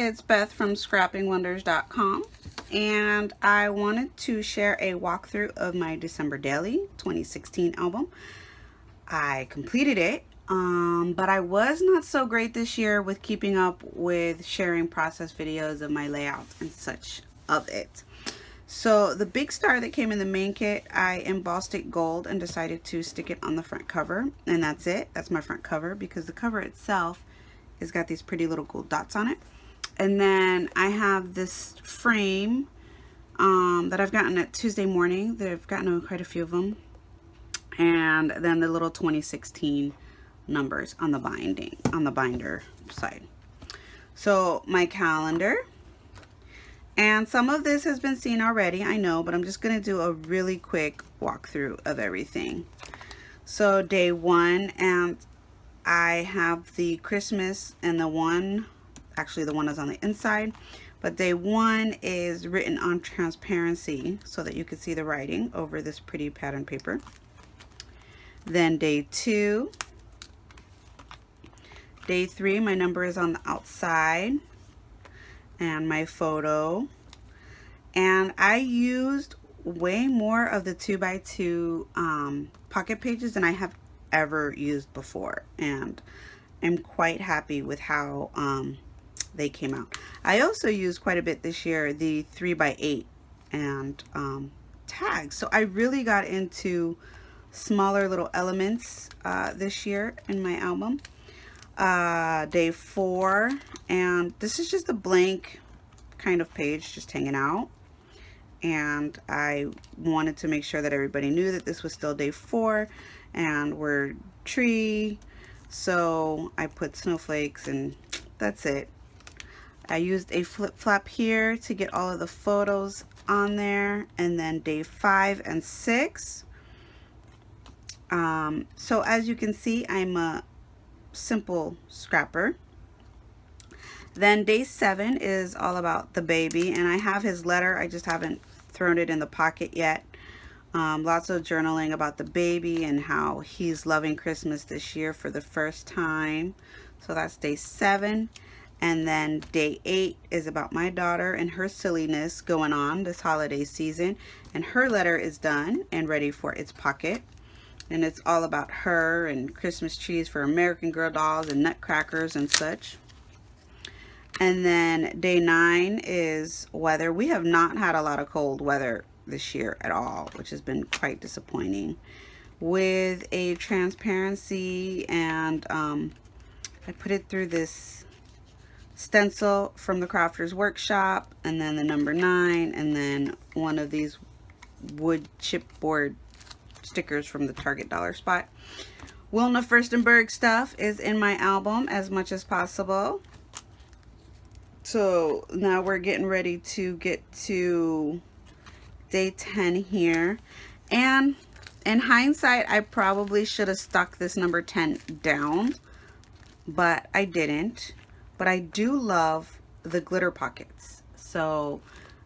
it's Beth from scrappingwonders.com, and I wanted to share a walkthrough of my December Daily 2016 album. I completed it, but I was not so great this year with keeping up with sharing process videos of my layouts and such of it. So the big star that came in the main kit, I embossed it gold and decided to stick it on the front cover, and that's it. That's my front cover because the cover itself has got these pretty little gold dots on it. And then I have this frame that I've gotten at Tuesday Morning. That I've gotten quite a few of them. And then the little 2016 numbers on the binding, on the binder side. So my calendar. And some of this has been seen already, I know, but I'm just going to do a really quick walkthrough of everything. So day 1, and I have the Christmas and the one, actually the one is on the inside, but day 1 is written on transparency so that you can see the writing over this pretty pattern paper. Then day 2, day 3, my number is on the outside, and my photo. And I used way more of the 2x2 pocket pages than I have ever used before, and I'm quite happy with how they came out. I also used quite a bit this year the 3x8 and tags, so I really got into smaller little elements this year in my album. Day 4, and this is just a blank kind of page just hanging out, and I wanted to make sure that everybody knew that this was still day 4 and we're tree, so I put snowflakes, and that's it. I used a flip flap here to get all of the photos on there. And then day 5 and 6, so as you can see, I'm a simple scrapper. Then day 7 is all about the baby, and I have his letter. I just haven't thrown it in the pocket yet. Lots of journaling about the baby and how he's loving Christmas this year for the first time. So that's day 7. And then day 8 is about my daughter and her silliness going on this holiday season, and her letter is done and ready for its pocket. And it's all about her and Christmas trees for American Girl dolls and nutcrackers and such. And then day 9 is weather. We have not had a lot of cold weather this year at all, which has been quite disappointing. With a transparency, and I put it through this stencil from the Crafters Workshop, and then the number 9, and then one of these wood chipboard stickers from the Target Dollar Spot. Wilna Furstenberg stuff is in my album as much as possible. So now we're getting ready to get to day 10 here. And in hindsight, I probably should have stuck this number 10 down, but I didn't. But I do love the glitter pockets. So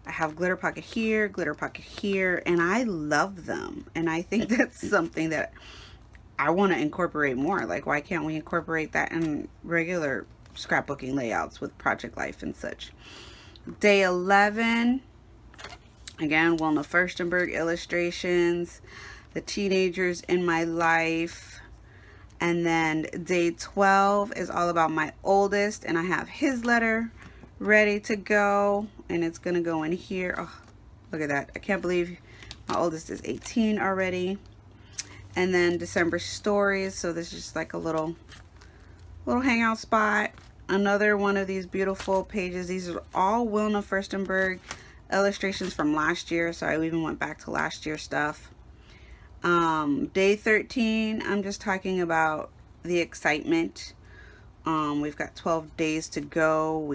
I have glitter pocket here, and I love them. And I think that's something that I want to incorporate more. Like, why can't we incorporate that in regular scrapbooking layouts with Project Life and such? Day 11, again, Wilna Furstenberg illustrations, the teenagers in my life. And then day 12 is all about my oldest, and I have his letter ready to go, and it's gonna go in here. Oh, look at that. I can't believe my oldest is 18 already. And then December stories, so this is just like a little hangout spot. Another one of these beautiful pages. These are all Wilna Furstenberg illustrations from last year, so I even went back to last year's stuff. Day 13, I'm just talking about the excitement. We've got 12 days to go.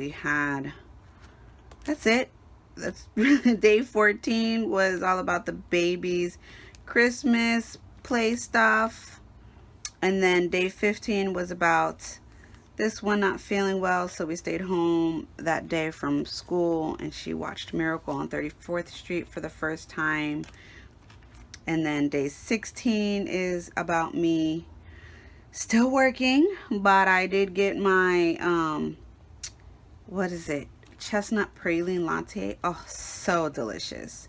That's it. That's day 14 was all about the baby's Christmas play stuff. And then day 15 was about this one not feeling well, so we stayed home that day from school, and she watched Miracle on 34th Street for the first time. And then day 16 is about me still working, but I did get my what is it? Chestnut praline latte. Oh, so delicious.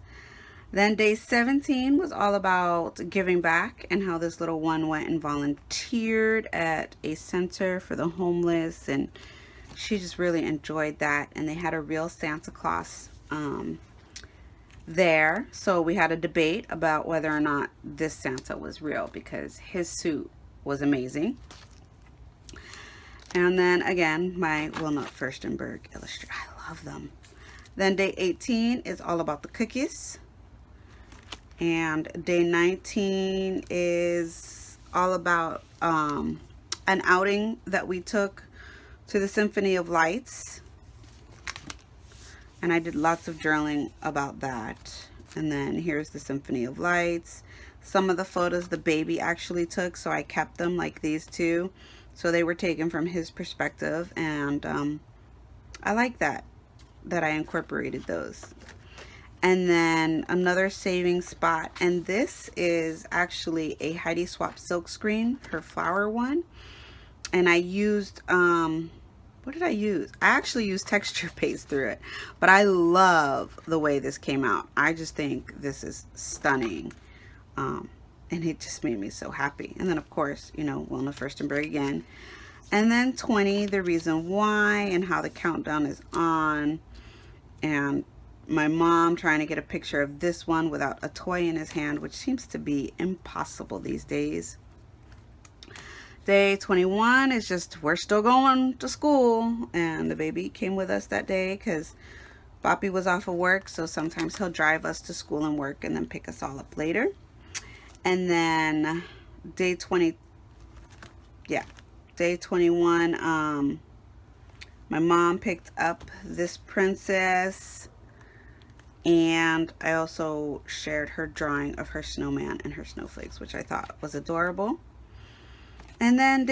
Then day 17 was all about giving back and how this little one went and volunteered at a center for the homeless, and she just really enjoyed that. And they had a real Santa Claus there. So we had a debate about whether or not this Santa was real because his suit was amazing. And then again, my Wilma Furstenberg illustrator. I love them. Then day 18 is all about the cookies. And day 19 is all about an outing that we took to the Symphony of Lights. And I did lots of journaling about that. And then here's the Symphony of Lights. Some of the photos the baby actually took, so I kept them, like these two. So they were taken from his perspective, and I like that I incorporated those. And then another saving spot, and this is actually a Heidi Swapp silk screen, her flower one. And I used, what did I use? I actually used texture paste through it, but I love the way this came out. I just think this is stunning. And it just made me so happy. And then of course, you know, Wilma Furstenberg again. And then 20, the reason why and how the countdown is on. And my mom trying to get a picture of this one without a toy in his hand, which seems to be impossible these days. Day 21 is just, we're still going to school, and the baby came with us that day because Boppy was off of work, so sometimes he'll drive us to school and work and then pick us all up later. And then day 20, yeah, day 21, my mom picked up this princess, and I also shared her drawing of her snowman and her snowflakes, which I thought was adorable. And then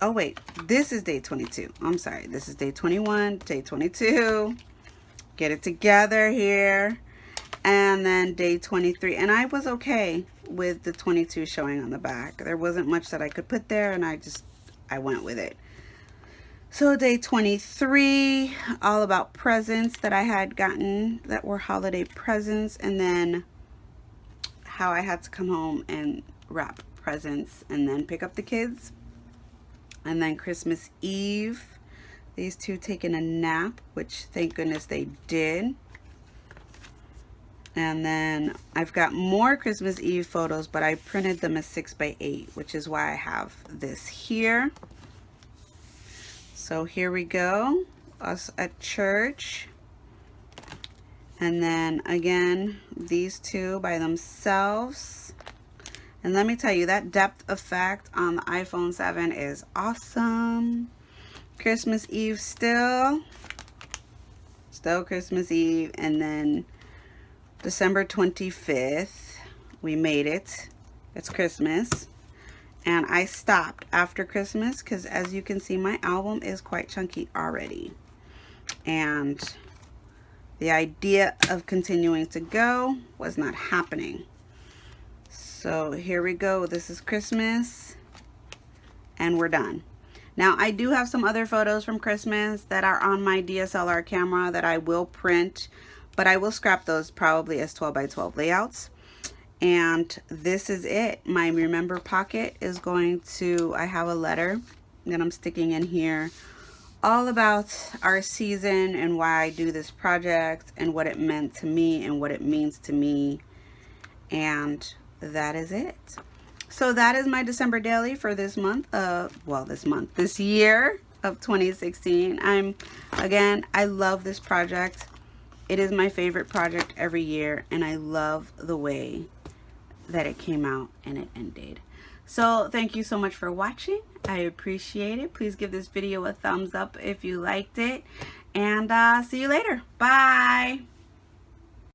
oh wait, this is day 22. I'm sorry, this is day 21, day 22. Get it together here. And then day 23, and I was okay with the 22 showing on the back. There wasn't much that I could put there, and I went with it. So day 23, all about presents that I had gotten that were holiday presents, and then how I had to come home and wrap presents and then pick up the kids. And then Christmas Eve, these two taking a nap, which thank goodness they did. And then I've got more Christmas Eve photos, but I printed them as 6x8, which is why I have this here. So here we go, us at church. And then again, these two by themselves. And let me tell you, that depth effect on the iPhone 7 is awesome. Christmas Eve still Christmas Eve. And then December 25th, we made it. It's Christmas. And I stopped after Christmas because, as you can see, my album is quite chunky already. And the idea of continuing to go was not happening. So here we go. This is Christmas. And we're done. Now, I do have some other photos from Christmas that are on my DSLR camera that I will print, but I will scrap those probably as 12x12 layouts. And this is it. My remember pocket is going to, I have a letter that I'm sticking in here all about our season and why I do this project and what it meant to me and what it means to me. And that is it. So that is my December daily for this month of, well, this year of 2016. I love this project. It is my favorite project every year, and I love the way that it came out and it ended. So thank you so much for watching. I appreciate it. Please give this video a thumbs up if you liked it, and see you later. Bye.